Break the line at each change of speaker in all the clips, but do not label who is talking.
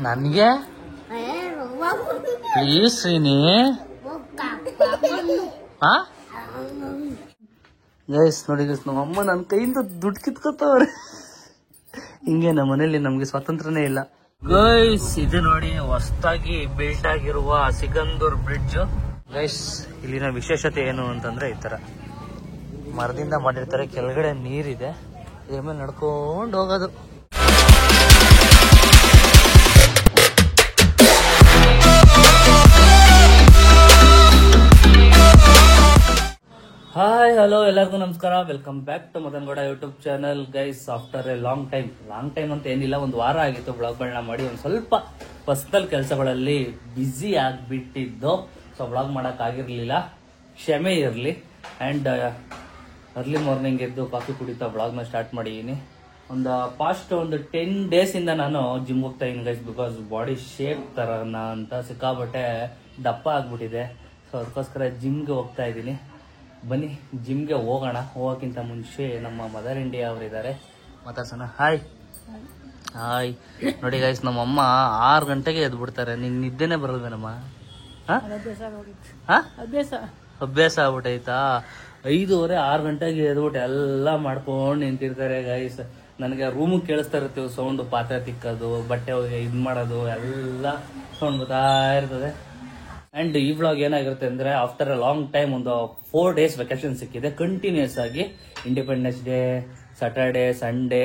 ನನಗೆ please Srini. Guys ನೋಡಿ guys, ನಮ್ಮ ಅಮ್ಮ ನನ್ನ ಕೈಯಿಂದ ದುಡ್ಡು ಕಿತ್ಕೊತವ್ರೆ. ಹಿಂಗೆ ನಮ್ಮ ಮನೇಲಿ ನಮ್ಗೆ ಸ್ವಾತಂತ್ರ್ಯನೇ ಇಲ್ಲ. ಗೈಸ್ ಇದು ನೋಡಿ ಹೊಸದಾಗಿ ಬಿಲ್ಡ್ ಆಗಿರುವ ಸಿಗಂದೂರ್ ಬ್ರಿಡ್ಜ್. ಗೈಸ್ ಇಲ್ಲಿನ ವಿಶೇಷತೆ ಏನು ಅಂತಂದ್ರೆ, ಈ ತರ ಮರದಿಂದ ಮಾಡಿರ್ತಾರೆ, ಕೆಳಗಡೆ ನೀರಿದೆ, ಇದ್ರ ಮೇಲೆ ನಡ್ಕೊಂಡು ಹೋಗೋದು. ಹಾಯ್ ಹಲೋ ಎಲ್ಲರಿಗೂ ನಮಸ್ಕಾರ, welcome back to Madan Gowda YouTube channel. Guys after a long time ಅಂತ ಏನಿಲ್ಲ, ಒಂದು ವಾರ ಆಗಿತ್ತು ಬ್ಲಾಗ್ಗಳನ್ನ ಮಾಡಿ. ಒಂದು ಸ್ವಲ್ಪ ಪರ್ಸನಲ್ ಕೆಲಸಗಳಲ್ಲಿ ಬ್ಯುಸಿ ಆಗಿಬಿಟ್ಟಿದ್ದು, ಸೊ ಬ್ಲಾಗ್ ಮಾಡಕ್ ಆಗಿರ್ಲಿಲ್ಲ, ಕ್ಷಮೆ ಇರಲಿ. ಅಂಡ್ ಅರ್ಲಿ ಮಾರ್ನಿಂಗ್ ಎದ್ದು ಕಾಫಿ ಕುಡಿತಾ ಬ್ಲಾಗ್ನ ಸ್ಟಾರ್ಟ್ ಮಾಡಿದ್ದೀನಿ. ಪಾಸ್ಟ್ 10 days ಇಂದ ನಾನು ಜಿಮ್ ಹೋಗ್ತಾ ಇದ್ದೀನಿ ಗೈಸ್, ಬಿಕಾಸ್ ಬಾಡಿ ಶೇಪ್ ತರನ ಅಂತ ಸಿಕ್ಕಾಬಟ್ಟೆ ದಪ್ಪ ಆಗ್ಬಿಟ್ಟಿದೆ. ಸೊ ಅದಕ್ಕೋಸ್ಕರ ಜಿಮ್ಗೆ ಹೋಗ್ತಾ ಇದ್ದೀನಿ. ಬನ್ನಿ ಜಿಮ್ಗೆ ಹೋಗೋಣ. ಹೋಗೋಕ್ಕಿಂತ ಮುಂಚೆ ನಮ್ಮ ಮದರ್ ಇಂಡಿಯಾ ಅವರಿದ್ದಾರೆ, ಮಾತಾಡ್ಸೋಣ. Hi hi. ನೋಡಿ ಗೈಸ್, ನಮ್ಮಮ್ಮ 6 ಗಂಟೆಗೆ ಎದ್ದು ಬಿಡ್ತಾರೆ. ನಿಂಗೆ ನಿದ್ದೆನೆ ಬರಲ್ವೇನಮ್ಮ? ಅಭ್ಯಾಸ ಆಗ್ಬಿಟ್ಟೈತಾ? 5:30 6 ಗಂಟೆಗೆ ಎದ್ಬಿಟ್ಟು ಎಲ್ಲ ಮಾಡ್ಕೊಂಡು ನಿಂತಿರ್ತಾರೆ ಗೈಸ್. ನನಗೆ ರೂಮಿಗೆ ಕೇಳಿಸ್ತಾ ಇರ್ತೀವಿ ಸೌಂಡು, ಪಾತ್ರೆ ತಿಕ್ಕೋದು, ಬಟ್ಟೆ ಇದು ಮಾಡೋದು, ಎಲ್ಲ ಸೌಂಡ್ ಬರ್ತಾ ಇರ್ತದೆ. ಅಂಡ್ ಈ ವ್ಲಾಗ್ ಏನಾಗಿರುತ್ತೆ ಅಂದ್ರೆ, ಆಫ್ಟರ್ ಅ ಲಾಂಗ್ ಟೈಮ್ ಒಂದು 4 days ವೆಕೇಶನ್ ಸಿಕ್ಕಿದೆ ಕಂಟಿನ್ಯೂಸ್ ಆಗಿ. ಇಂಡಿಪೆಂಡೆನ್ಸ್ ಡೇ, ಸ್ಯಾಟರ್ಡೇ, ಸಂಡೇ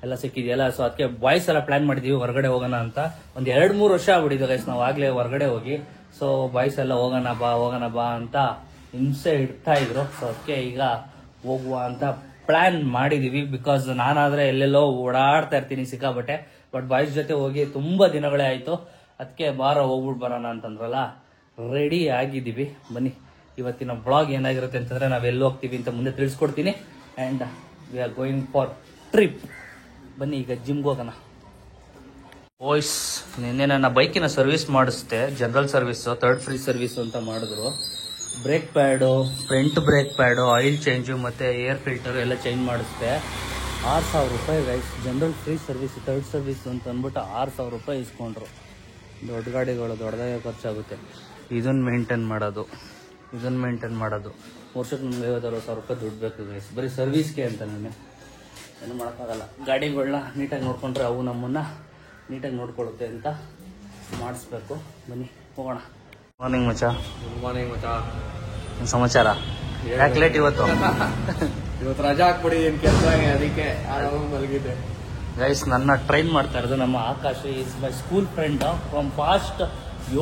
ಎಲ್ಲ ಸಿಕ್ಕಿದೆಯಲ್ಲ. ಸೊ ಅದಕ್ಕೆ ಬಾಯ್ಸ್ ಎಲ್ಲ ಪ್ಲಾನ್ ಮಾಡಿದೀವಿ ಹೊರಗಡೆ ಹೋಗೋಣ ಅಂತ. ಒಂದು 2-3 ವರ್ಷ ಆಗ್ಬಿಟ್ಟಿದೆ ಗೈಸ್ ನಾವು ಆಗ್ಲೇ ಹೊರಗಡೆ ಹೋಗಿ. ಸೊ ಬಾಯ್ಸ್ ಎಲ್ಲ ಹೋಗೋಣ ಬಾ ಅಂತ ಹಿಂಸೆ ಇಡ್ತಾ ಇದ್ರು. ಸೊ ಅದಕ್ಕೆ ಈಗ ಹೋಗುವ ಅಂತ ಪ್ಲಾನ್ ಮಾಡಿದೀವಿ. ಬಿಕಾಸ್ ನಾನಾದ್ರೆ ಎಲ್ಲೆಲ್ಲೋ ಓಡಾಡ್ತಾ ಇರ್ತೀನಿ ಸಿಕ್ಕಾಬಟ್ಟೆ, ಬಟ್ ಬಾಯ್ಸ್ ಜೊತೆ ಹೋಗಿ ತುಂಬಾ ದಿನಗಳೇ ಆಯ್ತು. ಅದಕ್ಕೆ ಹೋಗ್ಬಿಟ್ಟು ಬರೋಣ ಅಂತಂದ್ರಲ್ಲ, ರೆಡಿ ಆಗಿದ್ದೀವಿ. ಬನ್ನಿ ಇವತ್ತಿನ ಬ್ಲಾಗ್ ಏನಾಗಿರುತ್ತೆ ಅಂತಂದ್ರೆ, ನಾವೆಲ್ಲಿ ಹೋಗ್ತೀವಿ ಅಂತ ಮುಂದೆ ತಿಳಿಸ್ಕೊಡ್ತೀನಿ. And we are going for trip. ಬನ್ನಿ ಈಗ ಜಿಮ್ಗೆ ಹೋಗೋಣ. ಓಯ್ಸ್, ನಿನ್ನೆ ನನ್ನ ಬೈಕಿನ ಸರ್ವಿಸ್ ಮಾಡಿಸ್ದೆ, general service, 3rd free service ಅಂತ ಮಾಡಿದ್ರು. Brake pad, front brake pad, oil change ಮತ್ತೆ ಏರ್ ಫಿಲ್ಟರ್ ಎಲ್ಲ ಚೇಂಜ್ ಮಾಡಿಸ್ದೆ. 6,000 ರೂಪಾಯಿ guys. General free service 3rd service ಅಂತ ಅಂದ್ಬಿಟ್ಟು 6,000 ರೂಪಾಯಿ ಇಸ್ಕೊಂಡ್ರು. ದೊಡ್ಡ ಗಾಡಿಗಳು ದೊಡ್ಡದಾಗೆ ಖರ್ಚಾಗುತ್ತೆ. ಇದನ್ನ ಮೇಂಟೈನ್ ಮಾಡೋದು ವರ್ಷಕ್ಕೆ ನಮ್ಗೆ 50,000 ರೂಪಾಯಿ ದುಡ್ಡು ಬೇಕು ಗೈಸ್, ಬರೀ ಸರ್ವಿಸ್ಗೆ ಅಂತ. ಏನು ಮಾಡೋಕ್ಕಾಗಲ್ಲ. ಗಾಡಿಗಳನ್ನ ನೀಟಾಗಿ ನೋಡ್ಕೊಂಡ್ರೆ ಅವು ನಮ್ಮನ್ನ ನೀಟಾಗಿ ನೋಡ್ಕೊಳ್ಳುತ್ತೆ ಅಂತ ಮಾಡಿಸ್ಬೇಕು. ಬನ್ನಿ ಹೋಗೋಣ. ಮಾರ್ನಿಂಗ್ ಮಚಾ. ಗುಡ್ ಮಾರ್ನಿಂಗ್ ಮಚಾ. ಏನು ಸಮಾಚಾರ? ಯಾಕೆ ಲೇಟ್ ಇವತ್ತು?
ಇವತ್ತು ರಜಾ ಹಾಕ್ಬಿಟ್ಟಿದ್ದೀನಿ ಕೆಲಸ, ಅದಕ್ಕೆ ಮಲಗಿದೆ.
ಗೈಸ್, ನನ್ನ ಟ್ರೈನ್ ಮಾಡ್ತಾ ಇರೋದು ನಮ್ಮ Akash. Is my school friend from past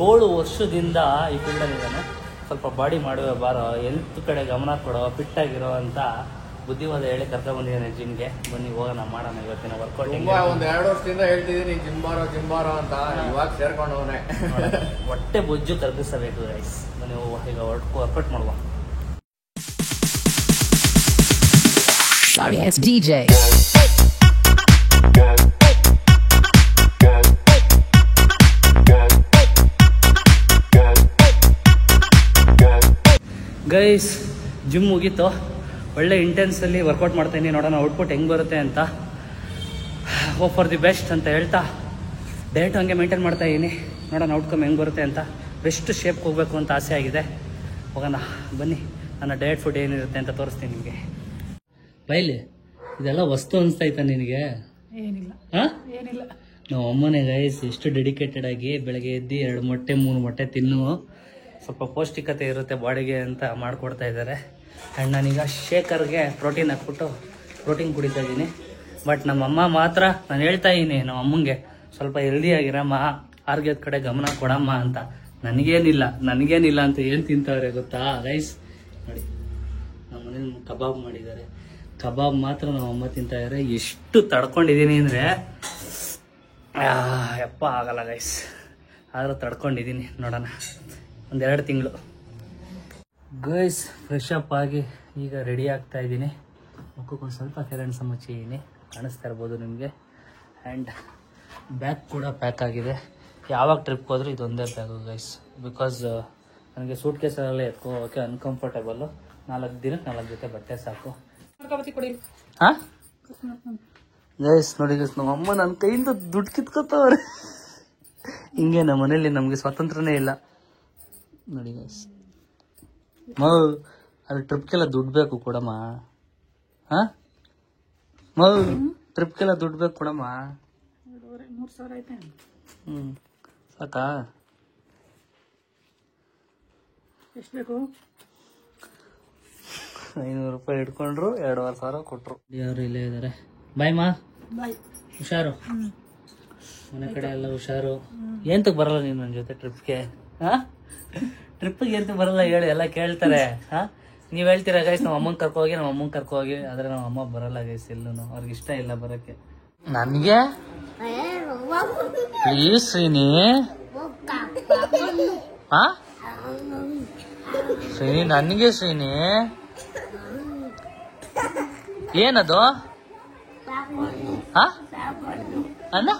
7 ವರ್ಷದಿಂದ ಈ ಫೀಲ್ಡಲ್ಲಿ ಇದ್ದಾನೆ. ಸ್ವಲ್ಪ ಬಾಡಿ ಮಾಡುವ, ಬಾರೋ, ಹೆಲ್ತ್ ಕಡೆ ಗಮನ ಕೊಡೋ, ಫಿಟ್ ಆಗಿರೋ ಅಂತ ಬುದ್ಧಿವಾದ ಹೇಳಿ ಕರ್ಕೊಂಡು ಬಂದಿದ್ದಾನೆ ಜಿಮ್ಗೆ. ಬನ್ನಿ ಹೋಗೋಣ, ಮಾಡೋಣ ಇವತ್ತಿನ ವರ್ಕೌಟ್.
ಒಂದು 2 ವರ್ಷದಿಂದ ಹೇಳ್ತಿದ್ದೀನಿ ಜಿಮ್ ಬಾರೋ ಅಂತ, ಇವಾಗ ಸೇರ್ಕೊಂಡು ಹೋನೆ.
ಹೊಟ್ಟೆ ಬೊಜ್ಜು ಕರ್ಗಿಸಬೇಕು ಗೈಸ್. ಬನ್ನಿ ಈಗ ವರ್ಕೌಟ್ ಮಾಡುವ.
Sorry, it's DJ.
Guys, gym ಮುಗೀತು. ಒಳ್ಳೆ ಇಂಟೆನ್ಸಲ್ಲಿ ವರ್ಕೌಟ್ ಮಾಡ್ತಾಯಿನಿ. ನೋಡೋಣ ಔಟ್ಪುಟ್ ಹೆಂಗೆ ಬರುತ್ತೆ ಅಂತ. ಹೋಪ್ ಫಾರ್ ದಿ ಬೆಸ್ಟ್ ಅಂತ ಹೇಳ್ತಾ ಡಯಟ್ ಹಂಗೆ ಮೇಂಟೈನ್ ಮಾಡ್ತಾ ಇದ್ದೀನಿ. ನೋಡೋಣ ಔಟ್ಕಮ್ ಹೆಂಗೆ ಬರುತ್ತೆ ಅಂತ. ಬೆಸ್ಟ್ ಶೇಪ್ಗೆ ಹೋಗಬೇಕು ಅಂತ ಆಸೆ ಆಗಿದೆ. ಹೋಗೋಣ ಬನ್ನಿ, ನನ್ನ ಡಯಟ್ ಫುಡ್ ಏನಿರುತ್ತೆ ಅಂತ ತೋರಿಸ್ತೀನಿ ನಿಮಗೆ. ಬೈಲಿ, ಇದೆಲ್ಲ ವಸ್ತು ಅನಿಸ್ತೈತಾ ನಿನಗೆ?
ಏನಿಲ್ಲ. ಏನಿಲ್ಲ.
ನಾವು ಅಮ್ಮನೇ ಗೈಸ್ ಎಷ್ಟು ಡೆಡಿಕೇಟೆಡ್ ಆಗಿ ಬೆಳಗ್ಗೆ ಎದ್ದು 2 ಮೊಟ್ಟೆ 3 ಮೊಟ್ಟೆ ತಿನ್ನು, ಸ್ವಲ್ಪ ಪೌಷ್ಟಿಕತೆ ಇರುತ್ತೆ ಬಾಡಿಗೆ ಅಂತ ಮಾಡಿಕೊಡ್ತಾ ಇದ್ದಾರೆ. ಆ್ಯಂಡ್ ನಾನೀಗ ಶೇಕರ್ಗೆ ಪ್ರೋಟೀನ್ ಹಾಕ್ಬಿಟ್ಟು ಪ್ರೋಟೀನ್ ಕುಡಿತಾ ಇದ್ದೀನಿ. ಬಟ್ ನಮ್ಮಮ್ಮ ಮಾತ್ರ, ನಾನು ಹೇಳ್ತಾ ಇದ್ದೀನಿ ನಮ್ಮ ಅಮ್ಮಂಗೆ, ಸ್ವಲ್ಪ ಹೆಲ್ದಿಯಾಗಿರಮ್ಮ, ಆರೋಗ್ಯದ ಕಡೆ ಗಮನ ಕೊಡಮ್ಮ ಅಂತ. ನನಗೇನಿಲ್ಲ ಅಂತ ಏನು ತಿಂತವ್ರೆ ಗೊತ್ತಾ ಗೈಸ್? ನೋಡಿ, ನಮ್ಮ ಮನೇಲಿ ಕಬಾಬ್ ಮಾಡಿದ್ದಾರೆ. ಕಬಾಬ್ ಮಾತ್ರ ನಮ್ಮ ಅಮ್ಮ ತಿಂತಾ ಇದ್ದಾರೆ. ಎಷ್ಟು ತಡ್ಕೊಂಡಿದ್ದೀನಿ ಅಂದರೆ ಯಪ್ಪ ಆಗಲ್ಲ ಗೈಸ್, ಆದರೂ ತಡ್ಕೊಂಡಿದ್ದೀನಿ. ನೋಡೋಣ, 1-2 ತಿಂಗಳು. ಗೈಸ್, ಫ್ರೆಶ್ ಅಪ್ ಆಗಿ ಈಗ ರೆಡಿ ಆಗ್ತಾ ಇದ್ದೀನಿ. ಮುಖಕ್ಕೊಂದು ಸ್ವಲ್ಪ ಕೆರೆಂಡು ಸಮಚಿದ್ದೀನಿ, ಕಾಣಿಸ್ತಾ ಇರ್ಬೋದು ನಿಮಗೆ. ಆ್ಯಂಡ್ ಬ್ಯಾಗ್ ಕೂಡ ಪ್ಯಾಕ್ ಆಗಿದೆ. ಯಾವಾಗ ಟ್ರಿಪ್ಗೆ ಹೋದರೂ ಇದೊಂದೇ ಬ್ಯಾಗು ಗೈಸ್, ಬಿಕಾಸ್ ನನಗೆ ಸೂಟ್ ಕೇಸಲ್ಲೆಲ್ಲ ಎತ್ಕೋಕೆ ಅನ್ಕಂಫರ್ಟೇಬಲ್ಲು. 4 ದಿನಕ್ಕೆ 4 ಜೊತೆ ಬಟ್ಟೆ ಸಾಕು. ಹಾಂ ಗೈಸ್ ನೋಡಿ ಗೈಸ್, ನಮ್ಮ ಅಮ್ಮ ನನ್ನ ಕೈಯಿಂದ ದುಡ್ಡು ಕಿತ್ಕೊತವ್ರೆ. ಹಿಂಗೆ ನಮ್ಮ ಮನೇಲಿ ನಮ್ಗೆ ಸ್ವಾತಂತ್ರ್ಯನೇ ಇಲ್ಲ ನೋಡಿ ಗೈಸ್. ಅದು ಟ್ರಿಪ್ಗೆಲ್ಲ ದುಡ್ಡು ಬೇಕು ಕೊಡಮ್ಮ. ಹಾ ಟ್ರಿಪ್ಗೆಲ್ಲ ದುಡ್ಡು ಬೇಕು ಕೊಡಮ್ಮ.
3,000 ಐತೆ.
ಸಾಕಾ?
ಎಷ್ಟು ಬೇಕು?
500 ರೂಪಾಯಿ ಇಟ್ಕೊಂಡ್ರು 2,500 ಕೊಟ್ರು. ಯಾರು ಇಲ್ಲೇ ಇದಾರೆ. ಬಾಯ್ ಮಾ.
ಬಾಯ್.
ಹುಷಾರು, ಮನೆ ಕಡೆ ಎಲ್ಲ ಹುಷಾರು. ಎಂತಕ್ ಬರಲ್ಲ ನೀನು ನನ್ನ ಜೊತೆ ಟ್ರಿಪ್ಗೆ? ಟ್ರಿಪ್ಗೆ ಎಂತ ಬರಲ್ಲ ಹೇಳಿ, ಎಲ್ಲ ಕೇಳ್ತಾರೆ. ನೀವ್ ಹೇಳ್ತೀರಾ ಗೈಸ್ ನಮ್ಮ ಅಮ್ಮನ್ ಕರ್ಕೋಗಿ ಆದ್ರೆ ನಮ್ಮ ಅಮ್ಮ ಬರಲ್ಲ ಗೈಸ್. ಎಲ್ಲೂ ಅವ್ರಿಗೆ ಇಷ್ಟ ಇಲ್ಲ ಬರಕ್ಕೆ. ನನ್ಗೆ ಪ್ಲೀಸ್ ಶ್ರೀನಿ. ಶ್ರೀನಿ ನನ್ಗೆ ಶ್ರೀನಿ ಏನದು? ಅನ್ನ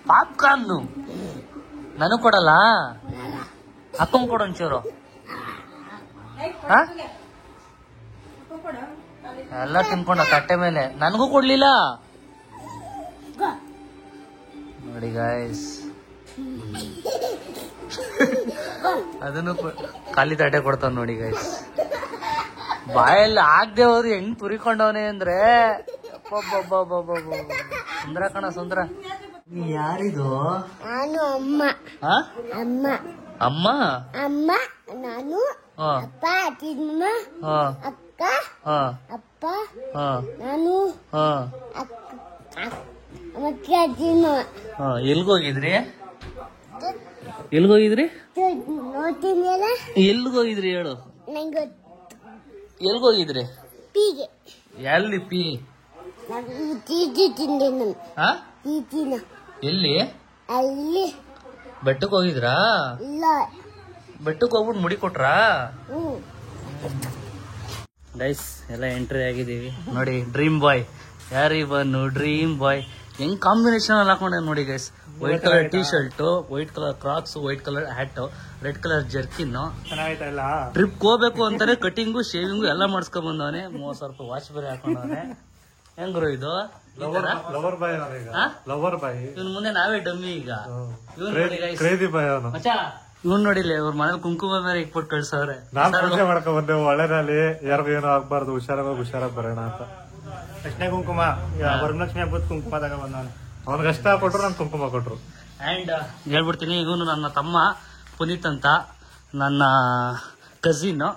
ಪಾಪ್ಕಾರ್ನು ನನಗ್ ಕೊಡಲ್ಲ, ಅಕ್ಕಂಗ್ ಕೊಡು ಒಂಚೂರು. ಎಲ್ಲ ತಿನ್ಕೊಂಡ ತಟ್ಟೆ ಮೇಲೆ, ನನಗೂ ಕೊಡ್ಲಿಲ್ಲ ನೋಡಿ ಗಾಯ್ಸ್. ಅದನ್ನು ಖಾಲಿ ತಟ್ಟೆ ಕೊಡ್ತಾವ ನೋಡಿ ಗಾಯ್ಸ್. ಬಾಯಲ್ಲಿ ಆಗದೆ ಹೋದ್ರು ಹೆಂಗ್ ತುರಿಕೊಂಡವನೆ ಅಂದ್ರೆ ಸುಂದರ ಕಣ ಸುಂದರ. ಯಾರಿದು?
ನಾನು ಅಮ್ಮ. ಅಮ್ಮ
ಅಮ್ಮ
ಅಮ್ಮ ನಾನು ಅಪ್ಪ ಅಜ್ಜಿಮ್ಮ ಅಕ್ಕ ಅಪ್ಪ ನಾನು ಮತ್ತೆ ಅಜ್ಜಿಮ್ಮ.
ಎಲ್ಗೋಗಿದ್ರಿ? ಎಲ್ಗೋಗಿದ್ರಿ?
ನೋಡ್ತೀನಿಯಲ್ಲ.
ಎಲ್ಗೋಗಿದ್ರಿ ಹೇಳು.
ನಂಗೆ
ಎಲ್ಗೋಗಿದ್ರಿ?
ಪೀಗೆ.
ಎಲ್ಲಿ ಪಿ?
ತೀಜಿ ತಿಂದೆ ನಾನು. ತೀಜಿನ
ಎಲ್ಲಿ?
ಅಲ್ಲಿ.
ಬೆಟ್ಟಕ್ಕೆ ಹೋಗಿದ್ರಾ?
ಇಲ್ಲ.
ಬೆಟ್ಟಕ್ಕೆ ಹೋಗ್ಬಿಟ್ಟು ಮುಡಿ ಕೊಟ್ರಾ? ಗೈಸ್ ಎಲ್ಲ ಎಂಟ್ರಿ ಆಗಿದೀವಿ ನೋಡಿ. Dream boy ಯಾರಿವನು? ಡ್ರೀಮ್ ಬಾಯ್ ಹೆಂಗ್ ಕಾಂಬಿನೇಷನ್ ಅಲ್ಲಿ ಹಾಕೊಂಡೆ ನೋಡಿ guys. White colour T shirt, white colour Crocs, white colour hat, red colour jerkin. Trip ಹೋಗ್ಬೇಕು ಅಂತಾನೆ ಕಟಿಂಗು ಶೇವಿಂಗು ಎಲ್ಲ ಮಾಡ್ಸ್ಕೊಂಡ್ ಬಂದವನೆ. 30,000 ರೂಪಾಯಿ ವಾಚ್ ಬೇರೆ ಹಾಕೊಂಡವನೆ. ಹೆಂಗ್ರು ಇದು? ಇವನ್ ಮುಂದೆ ನಾವೇ ಡಮ್ಮಿ ಈಗ. ಇವನ್ ನೋಡಿ ಗೈಸ್, ಇವನ್ ನೋಡಿಲ್ಲ ಇವ್ರ ಮನೇಲಿ ಕುಂಕುಮ ಬೇರೆ ಇಟ್ಬಿಟ್ಟು ಕಳ್ಸವ್ರೆ.
ನಾನ್ ಪೂಜೆ ಮಾಡ್ಕೊಂಡ್ ಬಂದೆ ಒಳ್ಳೆನಲ್ಲಿ. ಯಾರಿಗೂ ಏನೋ ಆಗ್ಬಾರ್ದು, ಹುಷಾರಾಗಿ ಬರೋಣ ಅಂತ. ಅಷ್ಟೇ ಕುಂಕುಮ ವರಲಕ್ಷ್ಮಿ ಹಬ್ಬದ ಕುಂಕುಮ ತಗೊಂಡ್ ಬಂದ. ಅವ್ನಿಗೆ ಅಷ್ಟ ಕೊಟ್ರು, ನನ್ ಕುಂಕುಮ ಕೊಟ್ರು.
ಅಂಡ್ ಹೇಳ್ಬಿಡ್ತೀನಿ, ಇವನು ನನ್ನ ತಮ್ಮ ಪುನೀತ್ ಅಂತ, ನನ್ನ ಕಸಿನ್.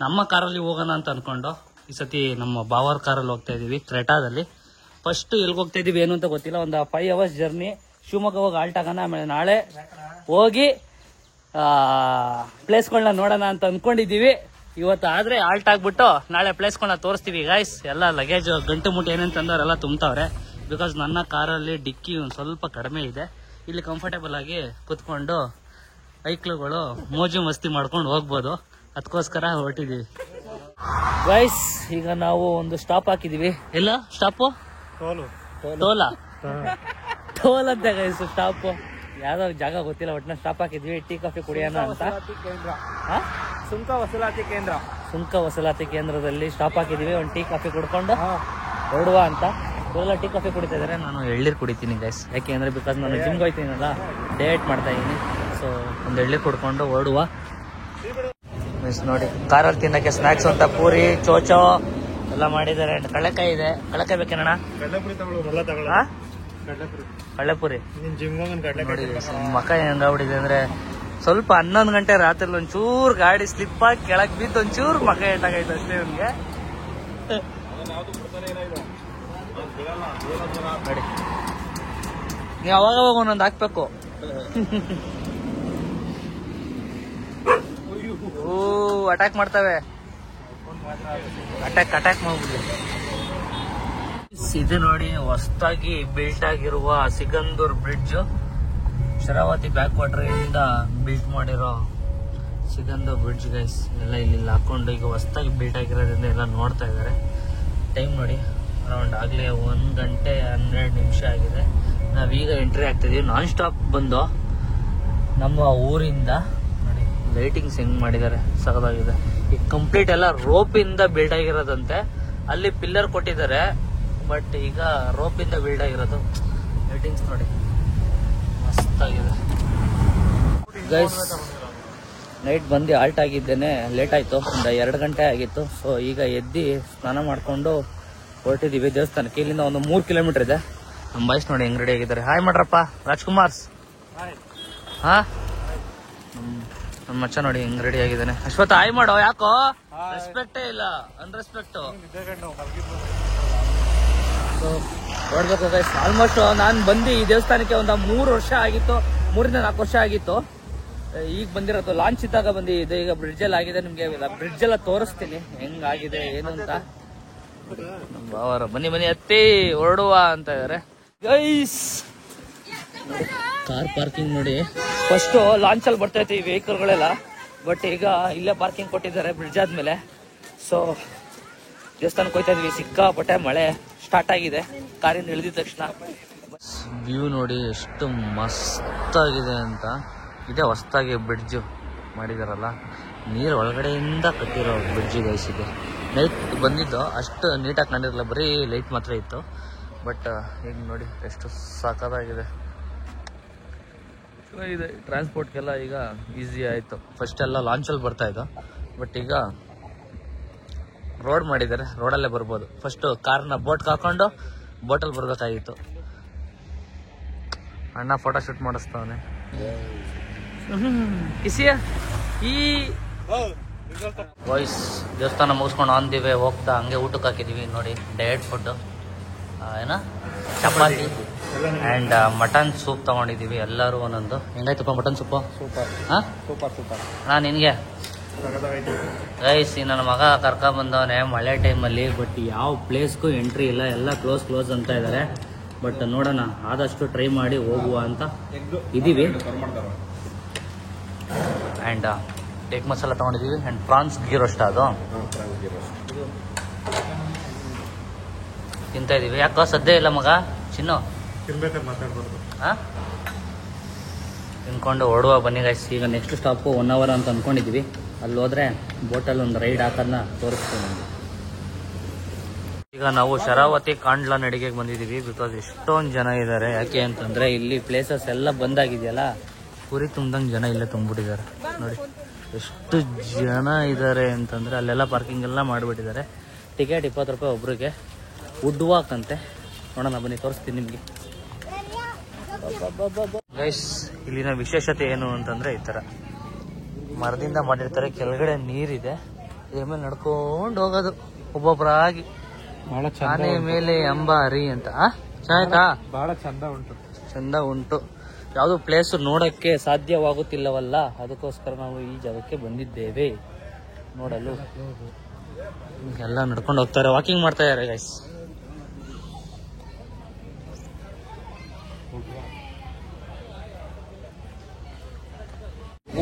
ನಮ್ಮ ಕಾರಲ್ಲಿ ಹೋಗೋಣ ಅಂತ ಅನ್ಕೊಂಡು ಈ ಸತಿ ನಮ್ಮ ಬಾವರ್ ಕಾರಲ್ಲಿ ಹೋಗ್ತಾ ಇದೀವಿ, ಕ್ರೆಟಾದಲ್ಲಿ. ಫಸ್ಟ್ ಎಲ್ಗೆ ಹೋಗ್ತಾ ಇದೀವಿ ಏನು ಅಂತ ಗೊತ್ತಿಲ್ಲ. ಒಂದು 5 hours ಜರ್ನಿ. ಶಿವಮೊಗ್ಗ ಹೋಗಿ ಆಲ್ಟ್ ಆಗೋಣ, ಆಮೇಲೆ ನಾಳೆ ಹೋಗಿ ಪ್ಲೇಸ್ಗಳನ್ನ ನೋಡೋಣ ಅಂತ ಅನ್ಕೊಂಡಿದೀವಿ. ಇವತ್ತು ಆದ್ರೆ ಆಲ್ಟ್ ಆಗ್ಬಿಟ್ಟು ನಾಳೆ ಪ್ಲೇಸ್ಗಳನ್ನ ತೋರಿಸ್ತೀವಿ ಗೈಸ್. ಎಲ್ಲ ಲಗೇಜ್ ಗಂಟು ಮುಟ್ಟು ಏನೇನು ತಂದವರೆಲ್ಲ ತುಂಬ್ತಾವ್ರೆ. ಬಿಕಾಸ್ ನನ್ನ ಕಾರಲ್ಲಿ ಡಿಕ್ಕಿ ಒಂದು ಸ್ವಲ್ಪ ಕಡಿಮೆ ಇದೆ. ಇಲ್ಲಿ ಕಂಫರ್ಟೇಬಲ್ ಆಗಿ ಕುತ್ಕೊಂಡು ಐಕ್ಳುಗಳು ಮೋಜು ಮಸ್ತಿ ಮಾಡ್ಕೊಂಡು ಹೋಗ್ಬೋದು. ಅದಕ್ಕೋಸ್ಕರ ಹೊರಟಿದೀವಿ ಗೈಸ್. ಈಗ ನಾವು ಒಂದು ಸ್ಟಾಪ್ ಹಾಕಿದೀವಿ. ಎಲ್ಲ ಸ್ಟಾಪು? ಟೋಲ್ ಅಂತ ಗೈಸ್ ಸ್ಟಾಪ್. ಯಾವ್ದಾದ್ರು ಜಾಗ ಗೊತ್ತಿಲ್ಲ, ಒಟ್ಟಿನ ಸ್ಟಾಪ್ ಹಾಕಿದ್ವಿ. ಟೀ ಕಾಫಿ ಕುಡಿಯೋಣ ಅಂತ.
ಸುಂಕ ವಸೂಲಾತಿ ಕೇಂದ್ರದಲ್ಲಿ
ಸ್ಟಾಪ್ ಹಾಕಿದೀವಿ. ಒಂದು ಟೀ ಕಾಫಿ ಕುಡ್ಕೊಂಡು ಹೊರಡುವ ಅಂತ. ಇವರೆಲ್ಲ ಟೀ ಕಾಫಿ ಕುಡಿತಾ ಇದಾರೆ, ನಾನು ಎಳ್ನೀರು ಕುಡಿತೀನಿ ಗೈಸ್. ಯಾಕೆಂದ್ರೆ ಬಿಕಾಸ್ ನಾನು ಜಿಮ್ಗೆ ಹೋಗ್ತೀನಲ್ಲ, ಡಯಟ್ ಮಾಡ್ತಾ ಇದೀನಿ. ಸೊ ಒಂದು ಎಳ್ನೀರು ಕುಡ್ಕೊಂಡು ಹೊರಡುವ. ನೋಡಿ ಕಾರಲ್ಲಿ ತಿನ್ನಕ್ಕೆ ಸ್ನಾಕ್ಸ್ ಅಂತ ಪೂರಿ, ಚೋಚೋ ಎಲ್ಲ ಮಾಡಿದ್ದಾರೆ. ಕಳ್ಳೆಕಾಯಿ ಇದೆ. ಕಳ್ಳೆಕಾಯಿ ಬೇಕೇನಣ್ಣ? ಕಳ್ಳೆಪುರಿ ನೋಡಿ. ಮಕ ಹೆಂಗಾಗ್ಬಿಟ್ಟಿದೆ ಅಂದ್ರೆ, ಸ್ವಲ್ಪ 11 ಗಂಟೆ ರಾತ್ರಿ ಒಂಚೂರು ಗಾಡಿ ಸ್ಲಿಪ್ ಆಗಿ ಕೆಳಗ್ ಬಿದ್ದು ಒಂಚೂರು ಮಕ ಏಟಾಗೈತೆ ಅಷ್ಟೇ ಇವ್ನಿಗೆ. ನೋಡಿ ನೀವು ಅವಾಗ ಒಂದೊಂದು ಹಾಕ್ಬೇಕು. ಅಟ್ಯಾಕ್ ಮಾಡ್ತವೆ. ಅಟ್ಯಾಕ್ ಮಾಡ್ಬಿಡಿ. ಇದು ನೋಡಿ ಹೊಸದಾಗಿ ಬಿಲ್ಟ್ ಆಗಿರುವ Sigandur bridge. Sharavathi backwater ಇಂದ ಬಿಲ್ಟ್ ಮಾಡಿರೋ ಸಿಗಂದೂರ್ ಬ್ರಿಡ್ಜ್ ಗೈಸ್. ಎಲ್ಲ ಇಲ್ಲಿ ಹಾಕೊಂಡು ಈಗ ಹೊಸದಾಗಿ ಬಿಲ್ಟ್ ಆಗಿರೋದ್ರಿಂದ ಎಲ್ಲ ನೋಡ್ತಾ ಇದ್ದಾರೆ. ಟೈಮ್ ನೋಡಿ ಅರೌಂಡ್ ಆಗ್ಲೇ 1 ಗಂಟೆ 12 ನಿಮಿಷ ಆಗಿದೆ. ನಾವೀಗ ಎಂಟ್ರಿ ಆಗ್ತಿದೀವಿ. ನಾನ್ ಸ್ಟಾಪ್ ಬಂದು ನಮ್ಮ ಊರಿಂದ ನೋಡಿ ಲೈಟಿಂಗ್ಸ್ ಹೆಂಗ್ ಮಾಡಿದ್ದಾರೆ, ಸಖತ್ತಾಗಿದೆ. ಈಗ ಕಂಪ್ಲೀಟ್ ಎಲ್ಲ ರೋಪ್ ಇಂದ ಬಿಲ್ಡ್ ಆಗಿರೋದಂತೆ. ಅಲ್ಲಿ ಪಿಲ್ಲರ್ ಕೊಟ್ಟಿದ್ದಾರೆ, ಬಟ್ ಈಗ ರೋಪ್ ಇಂದ ಬಿಲ್ಡ್ ಆಗಿರೋದು. ಲೈಟಿಂಗ್ಸ್ ನೋಡಿ ಗೈಸ್ ನೈಟ್ ಬಂದು ಆಲ್ಟ್ ಆಗಿದ್ದೇನೆ, ಲೇಟ್ ಆಯಿತು, ಒಂದು 2 ಗಂಟೆ ಆಗಿತ್ತು. ಸೊ ಈಗ ಎದ್ದು ಸ್ನಾನ ಮಾಡಿಕೊಂಡು ಹೊರಟಿದ್ದೀವಿ ದೇವಸ್ಥಾನಕ್ಕೆ. ಇಲ್ಲಿಂದ ಒಂದು 3 ಕಿಲೋಮೀಟರ್ ಇದೆ. ನಮ್ಮ ಬಾಯ್ಸ್ ನೋಡಿ ಹೆಂಗ್ ರೆಡಿ ಆಗಿದ್ದಾರೆ. ಹಾಯ್ ಮಾಡ್ರಪ್ಪ ರಾಜ್ಕುಮಾರ್ಸ್. ಹಾ ನಮ್ಮ ಮಚ್ಚ ನೋಡಿ ಹೆಂಗ್ ರೆಡಿ ಆಗಿದ್ದಾನೆ. ಅಶ್ವತ್ ಹಾಯ್ ಮಾಡೋ, ಯಾಕೋ ರೆಸ್ಪೆಕ್ಟೇ ಇಲ್ಲ, ಅನ್ರೆಸ್ಪೆಕ್ಟ್. ಸೊ ನೋಡ್ಬೇಕು ಗೈಸ್, ಆಲ್ಮೋಸ್ಟ್ ನಾನು ಬಂದು ಈ ದೇವಸ್ಥಾನಕ್ಕೆ ಒಂದು 3 ವರ್ಷ ಆಗಿತ್ತು, 3 ರಿಂದ 4 ವರ್ಷ ಆಗಿತ್ತು. ಈಗ ಬಂದಿರೋದು ಲಾಂಚ್ ಇದ್ದಾಗ ಬಂದಿದೆ. ಈಗ ಬ್ರಿಡ್ಜ್ ಎಲ್ಲ ಆಗಿದೆ, ನಿಮ್ಗೆ ಬ್ರಿಡ್ಜ್ ಎಲ್ಲ ತೋರಿಸ್ತೀನಿ ಹೆಂಗಾಗಿದೆ ಏನು ಅಂತ. ಬಾವರ ಬನ್ನಿ ಬನ್ನಿ ಹತ್ತಿ ಹೊರಡುವ ಅಂತ ಇದಾರೆ ಗೈಸ್. ಕಾರ್ ಪಾರ್ಕಿಂಗ್ ನೋಡಿ, ಫಸ್ಟ್ ಲಾಂಚ್ ಅಲ್ಲಿ ಬರ್ತಾ ಇತ್ತು ಈ ವೆಹಿಕಲ್ಗಳೆಲ್ಲ, ಬಟ್ ಈಗ ಇಲ್ಲೇ ಪಾರ್ಕಿಂಗ್ ಕೊಟ್ಟಿದ್ದಾರೆ ಬ್ರಿಡ್ಜ್ ಆದ್ಮೇಲೆ. ಸೊ ದೇವಸ್ಥಾನಕ್ಕೆ ಹೋಗ್ತಾ ಇದೀವಿ. ಸಿಕ್ಕಾಪಟ್ಟೆ ಮಳೆ ಸ್ಟಾರ್ಟ್ ಆಗಿದೆ ಕಾರಿಂದ ಇಳಿದಿದ ತಕ್ಷಣ. ವ್ಯೂ ನೋಡಿ ಎಷ್ಟು ಮಸ್ತ್ ಆಗಿದೆ ಅಂತ. ಇದೇ ಹೊಸದಾಗಿ ಬ್ರಿಡ್ಜ್ ಮಾಡಿದಾರಲ್ಲ, ನೀರು ಒಳಗಡೆಯಿಂದ ಕಟ್ಟಿರೋ ಬ್ರಿಡ್ಜ್ ಗೈಸ್ ಇದೆ. ನೈಟ್ ಬಂದಿದ್ದು ಅಷ್ಟು ನೀಟಾಗಿ ಕಂಡಿರಲಿಲ್ಲ, ಬರೀ ಲೈಟ್ ಮಾತ್ರ ಇತ್ತು. ಬಟ್ ಈಗ ನೋಡಿ ಎಷ್ಟು ಸಾಕಾಗಿದೆ. ಇದೆ ಟ್ರಾನ್ಸ್ಪೋರ್ಟ್ಗೆಲ್ಲ ಈಗ ಈಸಿ ಆಯಿತು. ಫಸ್ಟ್ ಎಲ್ಲ ಲಾಂಚಲ್ಲಿ ಬರ್ತಾ ಇದ್ದು, ಬಟ್ ಈಗ ರೋಡ್ ಮಾಡಿದ್ದಾರೆ, ರೋಡಲ್ಲೇ ಬರ್ಬೋದು. ಫಸ್ಟು ಕಾರ್ನ ಬೋಟ್ಗೆ ಹಾಕೊಂಡು ಬೋಟಲ್ಲಿ ಬರ್ಬೇಕಾಗಿತ್ತು. ಅಣ್ಣ ಫೋಟೋ ಶೂಟ್ ಮಾಡಿಸ್ತಾವನೆ. ಈ ವಾಯ್ಸ್ ದೇವಸ್ಥಾನ ಮುಗಿಸ್ಕೊಂಡು ಆನ್ ದಿ ವೇ ಹೋಗ್ತಾ ಹಂಗೆ ಊಟಕ್ಕೆ ಹಾಕಿದೀವಿ ನೋಡಿ. ಡಯಟ್ ಫುಡ್ ಏನ ಚಪಾತಿ ಆ್ಯಂಡ್ ಮಟನ್ ಸೂಪ್ ತೊಗೊಂಡಿದ್ದೀವಿ ಎಲ್ಲರೂ ಒಂದೊಂದು. ಹೆಂಗಾಯ್ತಪ್ಪ ಮಟನ್ ಸೂಪು?
ಸೂಪರ್
ಹಾಂ
ಸೂಪರ್ ಸೂಪರ್.
ಅಣ್ಣ ನಿನಗೆ ಗೈಸ್, ನನ್ನ ಮಗ ಕರ್ಕೊಂಬಂದವನೆ ಮಳೆ ಟೈಮಲ್ಲಿ, ಬಟ್ ಯಾವ ಪ್ಲೇಸ್ಗೂ ಎಂಟ್ರಿ ಇಲ್ಲ, ಎಲ್ಲ ಕ್ಲೋಸ್ ಅಂತ ಇದ್ದಾರೆ. ಬಟ್ ನೋಡೋಣ, ಆದಷ್ಟು ಟ್ರೈ ಮಾಡಿ ಹೋಗುವ ಅಂತ ಇದ್ದೀವಿ. ಆ್ಯಂಡ್ ಎಗ್ ಮಸಾಲ ತೊಗೊಂಡಿದ್ದೀವಿ ಆ್ಯಂಡ್ ಪ್ರಾನ್ಸ್ ಗೀ ರೋಸ್ಟ್ ಅದು ತಿಂತಾ ಇದ್ದೀವಿ. ಯಾಕೋ ಸದ್ಯ ಇಲ್ಲ ಮಗ ಚಿನ್ನು
ತಿನ್ಬೇಕಾದ್ರೆ ಮಾತಾಡ್ಬಾರ್ದು.
ಹಾಂ ತಿನ್ಕೊಂಡು ಹೊರಡುವ ಬನ್ನಿ ಗೈಸ್. ಈಗ ನೆಕ್ಸ್ಟ್ ಸ್ಟಾಪು 1 hour ಅಂತ ಅಂದ್ಕೊಂಡಿದ್ದೀವಿ. ಅಲ್ಲಿ ಹೋದರೆ ಬೋಟಲ್ಲಿ ಒಂದು ರೈಡ್ ಹಾಕೋದನ್ನ ತೋರಿಸ್ತೀವಿ ನಮಗೆ. ಈಗ ನಾವು ಶರಾವತಿ ಕಾಂಡ್ಲಾ ನಡಿಗೆಗೆ ಬಂದಿದ್ದೀವಿ. ಬಿಕಾಸ್ ಎಷ್ಟೊಂದು ಜನ ಇದ್ದಾರೆ. ಯಾಕೆ ಅಂತಂದರೆ ಇಲ್ಲಿ ಪ್ಲೇಸಸ್ ಎಲ್ಲ ಬಂದಾಗಿದೆಯಲ್ಲ, ಪುರಿ ತುಂಬ್ದಂಗೆ ಜನ ಇಲ್ಲೇ ತುಂಬಿಬಿಟ್ಟಿದ್ದಾರೆ ನೋಡಿ. ಎಷ್ಟು ಜನ ಇದ್ದಾರೆ ಅಂತಂದರೆ ಅಲ್ಲೆಲ್ಲ ಪಾರ್ಕಿಂಗ್ ಎಲ್ಲ ಮಾಡಿಬಿಟ್ಟಿದ್ದಾರೆ. ಟಿಕೆಟ್ 20 ರೂಪಾಯಿ ಒಬ್ರಿಗೆ. ವುಡ್ ವಾಕ್ ಅಂತೆ. ನೋಡೋಣ ಬನ್ನಿ, ತೋರಿಸ್ತೀನಿ ನಿಮಗೆ. ಗೈಸ್, ಇಲ್ಲಿನ ವಿಶೇಷತೆ ಏನು ಅಂತಂದರೆ ಈ ಥರ ಮರದಿಂದ ಮಾಡಿರ್ತಾರೆ, ಕೆಳಗಡೆ ನೀರಿದೆ, ಇದ್ರ ಮೇಲೆ ನಡ್ಕೊಂಡು ಹೋಗೋದು ಒಬ್ಬೊಬ್ಬರಾಗಿ.
ಬಹಳ
ಆನೆ ಮೇಲೆ ಅಂಬಾರಿ ಅಂತ. ಆಯ್ತಾ?
ಬಹಳ ಚಂದ ಉಂಟು.
ಯಾವುದು ಪ್ಲೇಸ್ ನೋಡೋಕ್ಕೆ ಸಾಧ್ಯವಾಗುತ್ತಿಲ್ಲವಲ್ಲ, ಅದಕ್ಕೋಸ್ಕರ ನಾವು ಈ ಜಾಗಕ್ಕೆ ಬಂದಿದ್ದೇವೆ ನೋಡಲು. ಎಲ್ಲ ನಡ್ಕೊಂಡು ಹೋಗ್ತಾರೆ, ವಾಕಿಂಗ್ ಮಾಡ್ತಾ ಇದ್ದಾರೆ ಗೈಸ್.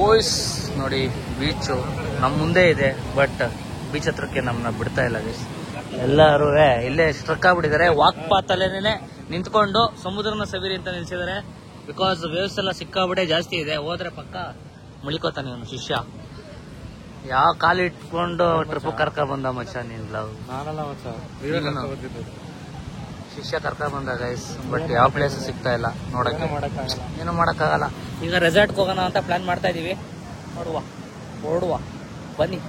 ಓಯ್ಸ್ ನೋಡಿ, ಬೀಚು ನಮ್ಮ ಮುಂದೆ ಇದೆ, ಬಟ್ ಬೀಚ್ ಹತ್ರಕ್ಕೆ ನಮ್ಮನ್ನ ಬಿಡ್ತಾ ಇಲ್ಲ ಗೈಸ್. ಎಲ್ಲರೂ ಇಲ್ಲೇ ಸ್ಟ್ರಕ್ ಆಗ್ಬಿಟ್ಟಿದ್ದಾರೆ. ವಾಕ್ ಪಾತಲ್ಲೇನೆ ನಿಂತ್ಕೊಂಡು ಸಮುದ್ರನ ಸವಿರಿ ಅಂತ ನಿಲ್ಸಿದ್ದಾರೆ. ಬಿಕಾಸ್ ವೇವ್ಸ್ ಎಲ್ಲ ಸಿಕ್ಕಾಬಿಟ್ಟೆ ಜಾಸ್ತಿ ಇದೆ. ಹೋದ್ರೆ ಪಕ್ಕ ಮುಳಿಕೋತಾನೆ ಅವನು ಶಿಷ್ಯ. ಯಾವ ಕಾಲು ಇಟ್ಕೊಂಡು ಟ್ರಿಪ್ ಕರ್ಕ ಬಂದ ಮಚ್ಚ ನಿನ್ಲ ಶಿಷ್ಯ ಕರ್ಕ ಬಂದ ಗೈಸ್. ಬಟ್ ಯಾವ ಪ್ಲೇಸ್ ಸಿಗ್ತಾ ಇಲ್ಲ ನೋಡಕ್ಕೆ, ಏನು ಮಾಡೋಕ್ಕಾಗಲ್ಲ. ಈಗ ರೆಸಾರ್ಟ್ಗೆ ಹೋಗೋಣ ಅಂತ ಪ್ಲಾನ್ ಮಾಡ್ತಾ ಇದೀವಿ. ನೋಡುವ ಹೊರಡುವ ಬನ್ನಿ.